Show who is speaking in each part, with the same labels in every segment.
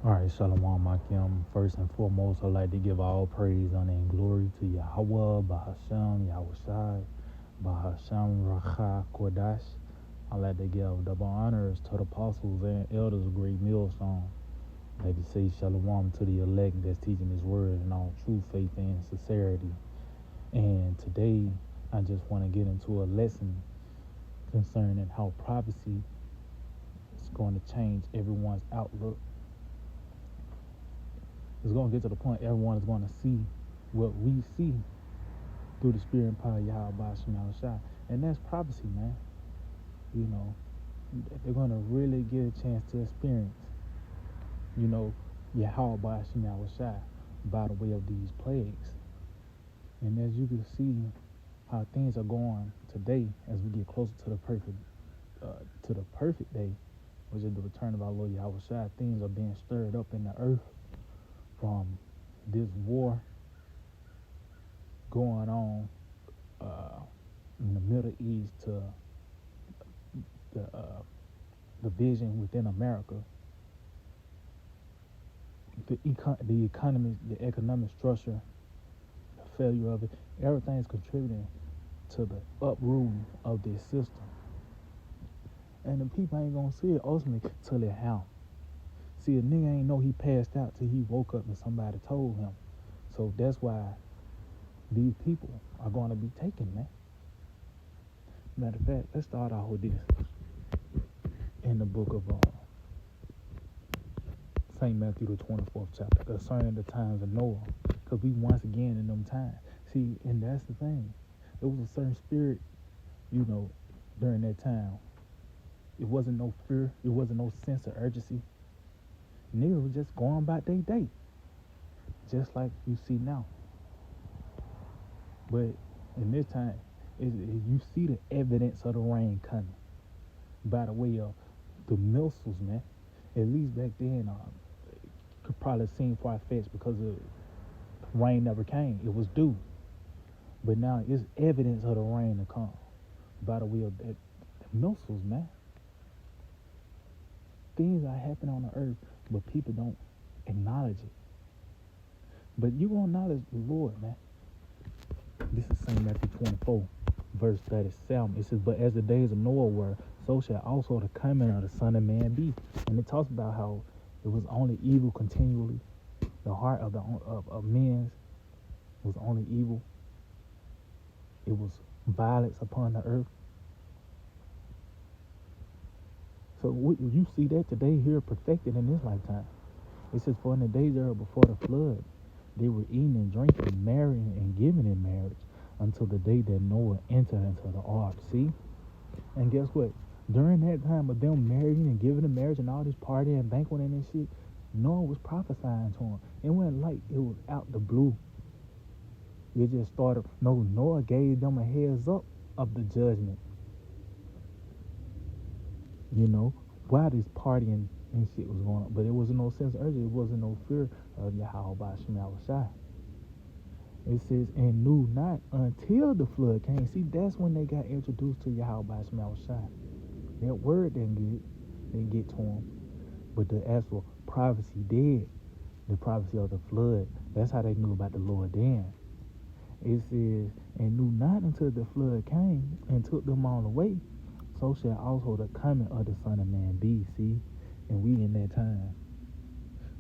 Speaker 1: All right, Shalom Akim. First and foremost, I'd like to give all praise, honor, and glory to Yahweh, Bahasham, Yahushai, Bahasham, Racha, Kodash. I'd like to give double honors to the apostles and elders of Great Millstone. I'd like to say Shalom to the elect that's teaching His word in all true faith and sincerity. And today, I just want to get into a lesson concerning how prophecy is going to change everyone's outlook. It's going to get to the point everyone is going to see what we see through the spirit and power of Yahweh Shema Shai. And that's prophecy, man. You know, they're going to really get a chance to experience, Yahweh Shema Shai by the way of these plagues. And as you can see how things are going today as we get closer to the perfect day, which is the return of our Lord Yahweh Shai, things are being stirred up in the earth from this war going on in the Middle East to the division within America, the economy, the economic structure, the failure of it, everything is contributing to the uprooting of this system. And the people ain't gonna see it ultimately till it happens. See, a nigga ain't know he passed out till he woke up and somebody told him. So that's why these people are gonna be taken, man. Matter of fact, let's start off with this in the book of St. Matthew, the 24th chapter, concerning the times of Noah. Because we once again in them times. See, and that's the thing. There was a certain spirit, during that time. It wasn't no fear. It wasn't no sense of urgency. Niggas was just going about their day. Just like you see now. But in this time, you see the evidence of the rain coming. By the way of the missiles, man. At least back then, could probably seem far-fetched because the rain never came. It was due. But now it's evidence of the rain to come. By the way of the missiles, man. Things are happening on the earth, but people don't acknowledge it. But you gonna acknowledge the Lord, man. This is St. Matthew 24, verse 37. It says, but as the days of Noah were, so shall also the coming of the Son of Man be. And it talks about how it was only evil continually. The heart of men was only evil. It was violence upon the earth. So you see that today here perfected in this lifetime. It says, for in the days that were before the flood, they were eating and drinking, marrying and giving in marriage until the day that Noah entered into the ark. See? And guess what? During that time of them marrying and giving in marriage and all this partying and banqueting and shit, Noah was prophesying to him. It wasn't like it was out the blue. It just started. No, Noah gave them a heads up of the judgment. Why this partying and shit was going on. But it wasn't no sense of urgency. It wasn't no fear of Yahweh Shema Shai. It says, and knew not until the flood came. See, that's when they got introduced to Yahweh Shema Shai. That word didn't get to them. But the actual prophecy did. The prophecy of the flood. That's how they knew about the Lord then. It says, and knew not until the flood came and took them all away. So shall also the coming of the Son of Man be. See? And we in that time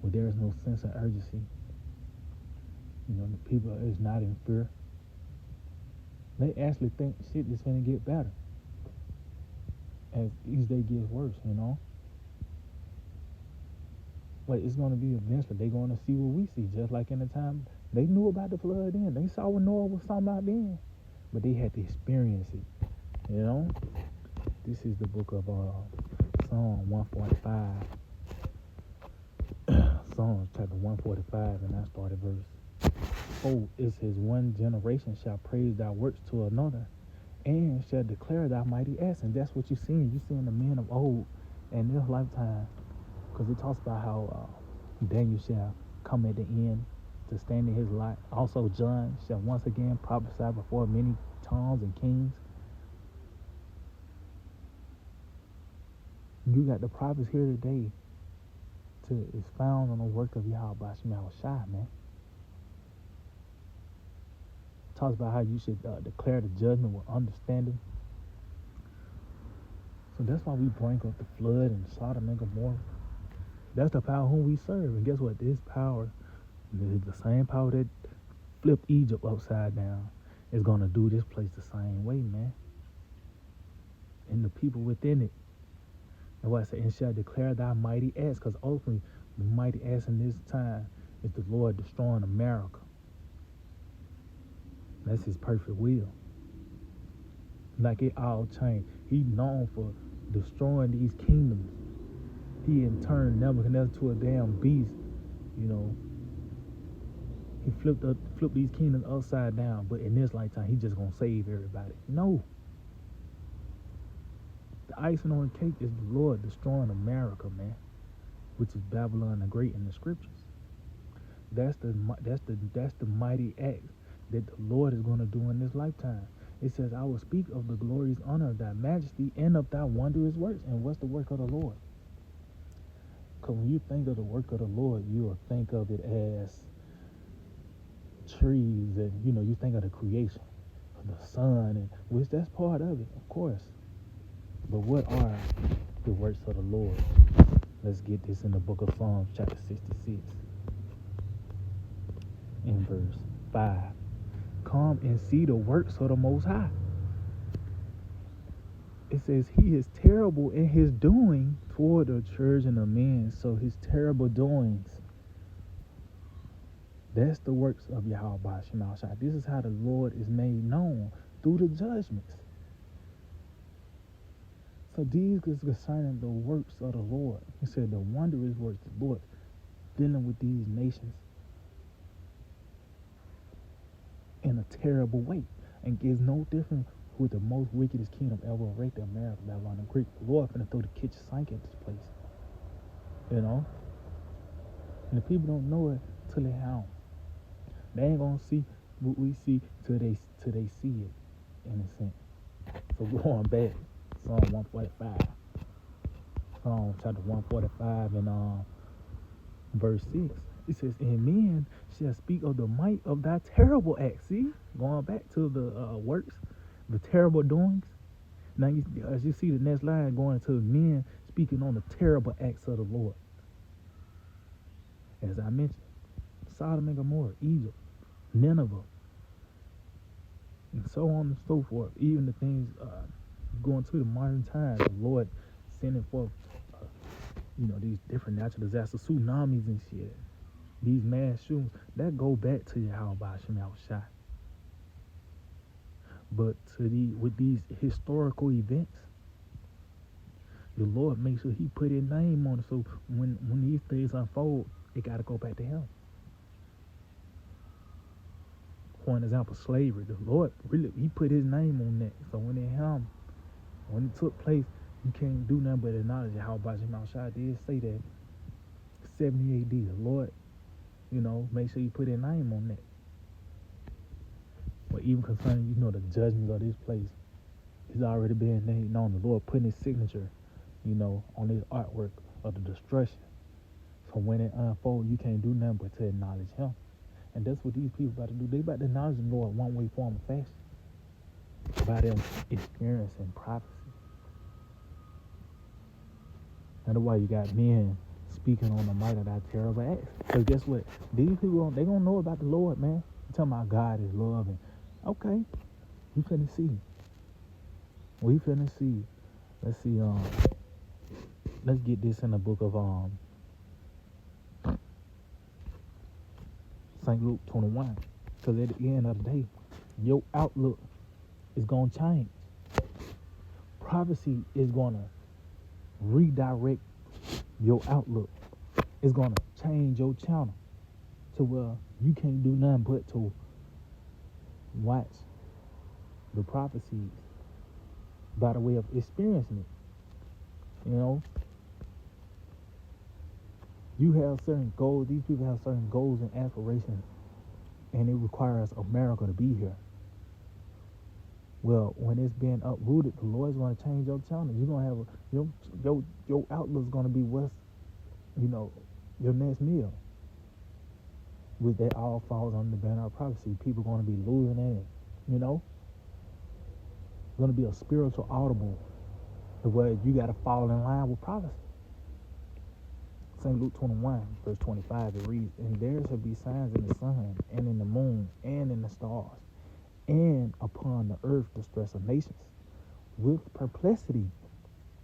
Speaker 1: where there is no sense of urgency. The people is not in fear. They actually think shit is gonna get better as each day gets worse, Like it's gonna be eventually they gonna see what we see, just like in the time they knew about the flood then. They saw what Noah was talking about then. But they had to experience it. This is the book of Psalm 145. Psalms chapter 145, and I started verse. Oh, it says, one generation shall praise thy works to another, and shall declare thy mighty acts. And that's what you're seeing. You're seeing the men of old in this lifetime, because it talks about how Daniel shall come at the end to stand in his light. Also, John shall once again prophesy before many tongues and kings. You got the prophets here today to expound on the work of Yahweh Shema Shai, man. Talks about how you should declare the judgment with understanding. So that's why we bring up the flood and Sodom and Gomorrah. That's the power whom we serve. And guess what? This power, the same power that flipped Egypt upside down, is going to do this place the same way, man. And the people within it. And what I say, and shall declare thy mighty acts, because ultimately the mighty acts in this time is the Lord destroying America. That's his perfect will. Like it all changed. He known for destroying these kingdoms. He in turn Nebuchadnezzar to a damn beast, you know. He flipped these kingdoms upside down, but in this lifetime, he just gonna save everybody. No. The icing on the cake is the Lord destroying America, man, which is Babylon the Great in the scriptures. That's the mighty act that the Lord is gonna do in this lifetime. It says, I will speak of the glorious honor of thy majesty and of thy wondrous works. And what's the work of the Lord? Because when you think of the work of the Lord, you'll think of it as trees and, you think of the creation of the sun, and which that's part of it, of course. But what are the works of the Lord? Let's get this in the book of Psalms, chapter 66, in verse 5. Come and see the works of the Most High. It says he is terrible in his doing toward the children of men. So his terrible doings, that's the works of Yahweh Shema Shai. This is how the Lord is made known, through the judgments. So these is concerning the works of the Lord. He said the wondrous works of the Lord dealing with these nations in a terrible way, and is no different with the most wickedest kingdom ever right there, America, Babylon the Great. The Lord finna throw the kitchen sink at this place, and the people don't know it till they home. They ain't gonna see what we see till they see it, in a sense. So going back, Psalm 145, Psalm chapter 145 and verse 6. It says, and men shall speak of the might of thy terrible acts. See, going back to the works, the terrible doings. Now, as you see the next line going to men speaking on the terrible acts of the Lord. As I mentioned, Sodom and Gomorrah, Egypt, Nineveh, and so on and so forth. Even the things going to the modern times, the Lord sending forth, these different natural disasters, tsunamis and shit. These mass shootings, that go back to Yahweh Shema Shai. But with these historical events, the Lord makes sure he put his name on it. So when these things unfold, it got to go back to him. For an example, slavery. The Lord he put his name on that. So when it took place, you can't do nothing but acknowledge Yahweh Shema Shai did say that 70 AD. The Lord, make sure you put his name on that. But even concerning, the judgments of this place, it's already been made known. The Lord putting his signature, on this artwork of the destruction. So when it unfolds, you can't do nothing but to acknowledge him. And that's what these people about to do. They about to acknowledge the Lord one way, form, or fashion by them experiencing prophecy. And that's why you got men speaking on the might of that terrible acts. Because guess what? These people, they gonna know about the Lord, man. You're talking about God is love. And okay, we finna see. Let's see, let's get this in the book of St. Luke 21. Because at the end of the day, your outlook is gonna change. Prophecy is gonna redirect your outlook. It's gonna change your channel to where you can't do nothing but to watch the prophecies by the way of experiencing it. You have certain goals. These people have certain goals and aspirations, and it requires America to be here. Well, when it's being uprooted, the Lord's going to change your channel. You're going to have your outlook's going to be what's, your next meal. Which that all falls under the banner of prophecy. People going to be losing it. You know, going to be a spiritual audible where you got to fall in line with prophecy. St. Luke 21, verse 25, it reads, "And there shall be signs in the sun, and in the moon, and in the stars, and upon the earth distress of nations, with perplexity,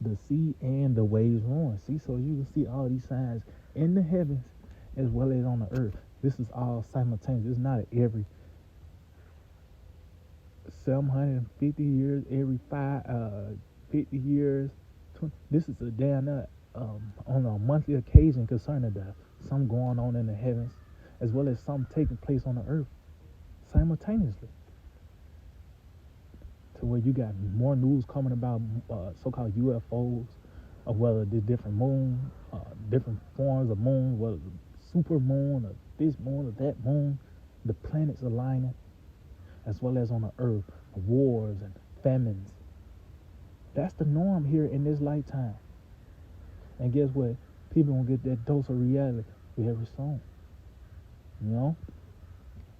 Speaker 1: the sea and the waves roaring." See, so you can see all these signs in the heavens as well as on the earth. This is all simultaneous. It's not every 750 years, every 50 years. This is a damn on a monthly occasion concerning that. Some going on in the heavens as well as some taking place on the earth simultaneously. To where you got more news coming about so-called UFOs, or whether the different moon, different forms of moon, whether super moon or this moon or that moon, the planets aligning, as well as on the earth, wars and famines. That's the norm here in this lifetime. And guess what? People gonna get that dose of reality very soon. You know?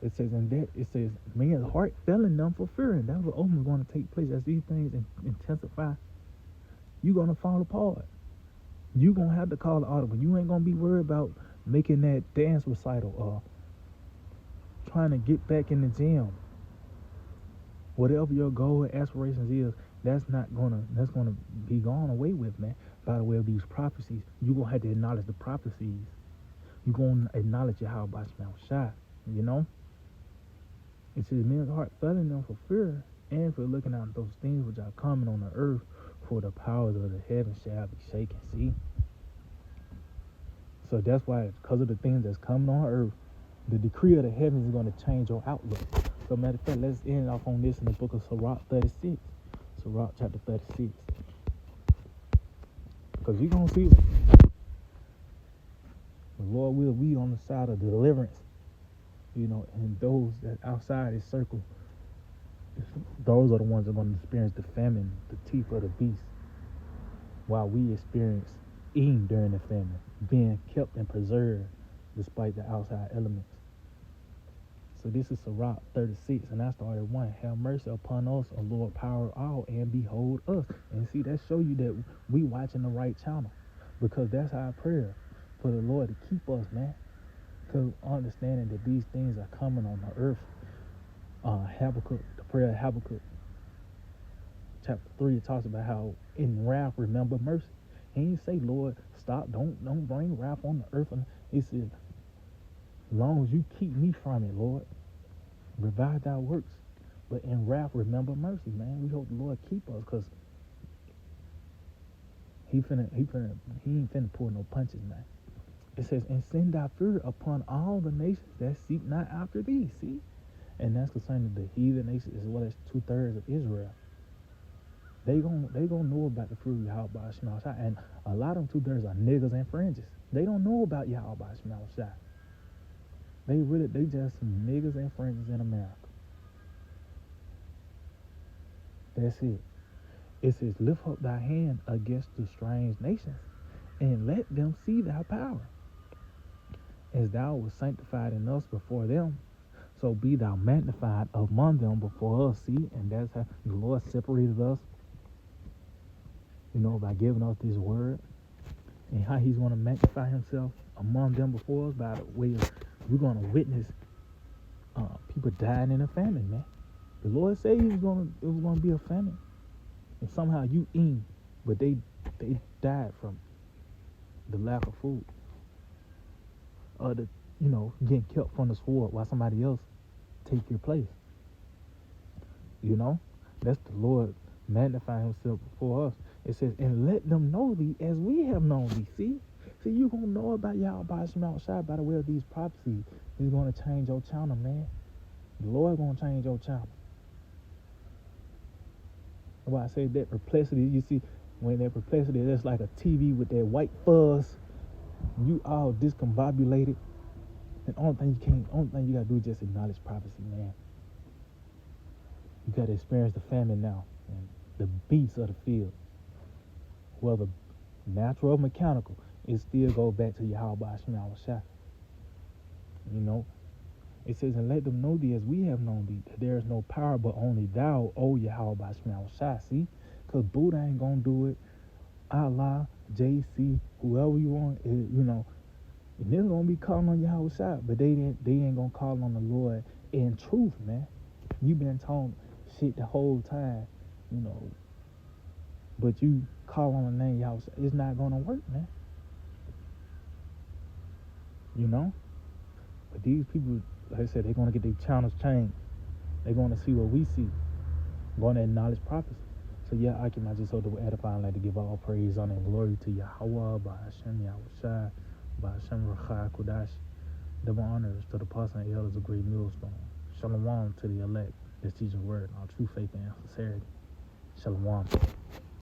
Speaker 1: It says in that, it says, man's heart failing them for fear. And that's what ultimately going to take place as these things intensify. You're going to fall apart. You're going to have to call the audible. You ain't going to be worried about making that dance recital or trying to get back in the gym. Whatever your goal and aspirations is, that's going to be gone away with, man. By the way of these prophecies, you're going to have to acknowledge the prophecies. You're going to acknowledge Yahweh Shai, you know? It says, men's heart failing them for fear and for looking out those things which are coming on the earth, for the powers of the heavens shall be shaken. See? So that's why, because of the things that's coming on earth, the decree of the heavens is going to change your outlook. So matter of fact, let's end off on this in the book of Sirach 36. Sirach chapter 36. Because you're going to see the Lord will be on the side of deliverance. You know, and those that outside his circle, those are the ones that are going to experience the famine, the teeth of the beast, while we experience eating during the famine, being kept and preserved despite the outside elements. So this is Sirach 36, and I started 1. Have mercy upon us, O Lord, power of all, and behold us. And see, that show you that we watching the right channel, because that's our prayer, for the Lord to keep us, man. Because understanding that these things are coming on the earth. Habakkuk, the prayer of Habakkuk, chapter 3, it talks about how in wrath remember mercy. He didn't say, Lord, stop, don't bring wrath on the earth. He said, as long as you keep me from it, Lord, revive thy works. But in wrath remember mercy, man. We hope the Lord keep us, because he ain't finna pull no punches, man. It says, and send thy fear upon all the nations that seek not after thee. See? And that's concerning the heathen nations as well as 2/3 of Israel. They gonna know about the fear of Yahweh Shema Shai. And a lot of them 2/3 are niggas and fringes. They don't know about Yahweh Shema Shai. They just some niggas and fringes in America. That's it. It says, lift up thy hand against the strange nations, and let them see thy power. As thou was sanctified in us before them, so be thou magnified among them before us. See, and that's how the Lord separated us, you know, by giving us this word, and how he's going to magnify himself among them before us by the way of, we're going to witness people dying in a famine, man. The Lord said it was going to be a famine, and somehow you eat, but they died from the lack of food, or the, you know, getting kept from the sword while somebody else take your place. You know, that's the Lord magnifying himself before us. It says, and let them know thee as we have known thee. See, you gonna know about Yahweh Shema Shai by the way of these prophecies. He's gonna change your channel, man. The Lord gonna change your channel. That's why I say that perplexity. You see, when that perplexity, that's like a TV with that white fuzz. You all discombobulated. And only thing you gotta do is just acknowledge prophecy, man. You gotta experience the famine now, and the beasts of the field, whether natural or mechanical. it still goes back to Yahweh Hashem Shai. You know, it says, and let them know thee as we have known thee, that there is no power but only thou, O Yahweh Hashem Shai. See, because Buddha ain't gonna do it. Allah, JC, whoever you want, you know, and they're gonna be calling on Yahweh Shai, but they ain't gonna call on the Lord in truth, man. You been told shit the whole time, you know, but you call on the name Yahweh Shai, it's not gonna work, man. You know? But these people, like I said, they're gonna get their channels changed. They're gonna see what we see. Gonna acknowledge prophecy. So yeah, I can just hold the edifying, like to give all praise, honor, and glory to Yahweh, by Hashem Yahweh Shai, by Hashem Rachai Kodash. Double honors to the apostles and elders of Great Millstone. Shalom to the elect. This teaching word, all true faith and sincerity. Shalom.